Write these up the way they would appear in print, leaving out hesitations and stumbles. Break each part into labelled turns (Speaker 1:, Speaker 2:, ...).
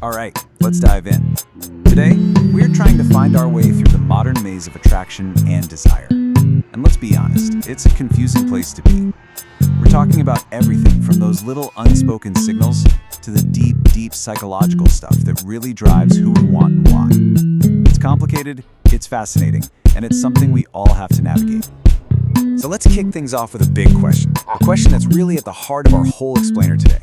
Speaker 1: Alright, let's dive in. Today, we're trying to find our way through the modern maze of attraction and desire. And let's be honest, it's a confusing place to be. We're talking about everything from those little unspoken signals to the deep psychological stuff that really drives who we want and why. It's complicated, it's fascinating, and it's something we all have to navigate. So let's kick things off with a big question. A question that's really at the heart of our whole explainer today.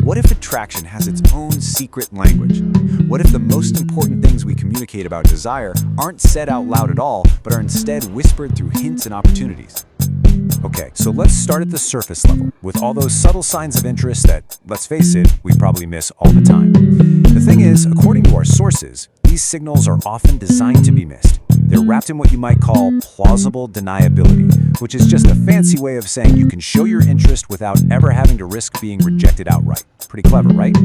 Speaker 1: What if attraction has its own secret language? What if the most important things we communicate about desire aren't said out loud at all, but are instead whispered through hints and opportunities? Okay, so let's start at the surface level, with all those subtle signs of interest that, let's face it, we probably miss all the time. The thing is, according to our sources, these signals are often designed to be missed. They're wrapped in what you might call plausible deniability, which is just a fancy way of saying you can show your interest without ever having to risk being rejected outright. Pretty clever, right?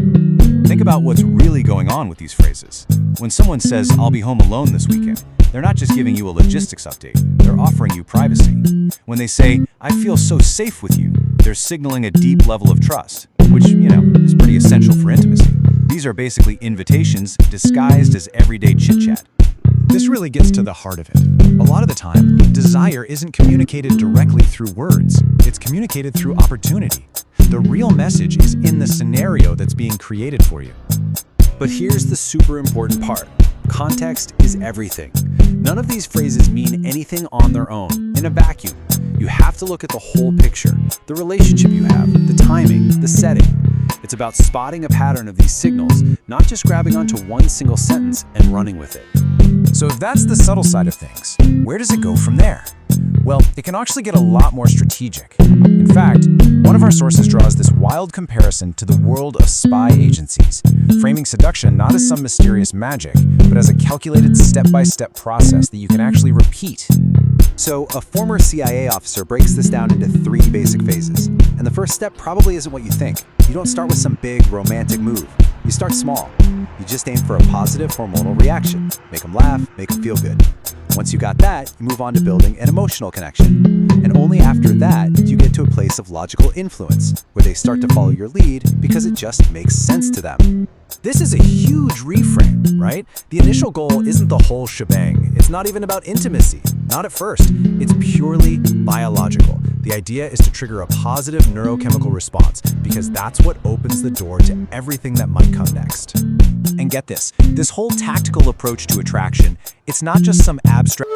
Speaker 1: Think about what's really going on with these phrases. When someone says, "I'll be home alone this weekend," they're not just giving you a logistics update, they're offering you privacy. When they say, "I feel so safe with you," they're signaling a deep level of trust, which, is pretty essential for intimacy. These are basically invitations disguised as everyday chit-chat.
Speaker 2: This really gets to the heart of it. A lot of the time, desire isn't communicated directly through words. It's communicated through opportunity. The real message is in the scenario that's being created for you.
Speaker 1: But here's the super important part. Context is everything. None of these phrases mean anything on their own, in a vacuum. You have to look at the whole picture, the relationship you have, the timing, the setting. It's about spotting a pattern of these signals, not just grabbing onto one single sentence and running with it.
Speaker 2: So if that's the subtle side of things, where does it go from there? Well, it can actually get a lot more strategic. In fact, one of our sources draws this wild comparison to the world of spy agencies, framing seduction not as some mysterious magic, but as a calculated step-by-step process that you can actually repeat.
Speaker 1: So, a former CIA officer breaks this down into 3 basic phases. And the first step probably isn't what you think. You don't start with some big romantic move. You start small. You just aim for a positive hormonal reaction. Make them laugh, make them feel good. Once you got that, you move on to building an emotional connection. And only after that do you get to a place of logical influence, where they start to follow your lead because it just makes sense to them.
Speaker 2: This is a huge reframe, right? The initial goal isn't the whole shebang. It's not even about intimacy. Not at first. It's purely biological. The idea is to trigger a positive neurochemical response because that's what opens the door to everything that might come next. And get this whole tactical approach to attraction, it's not just some abstract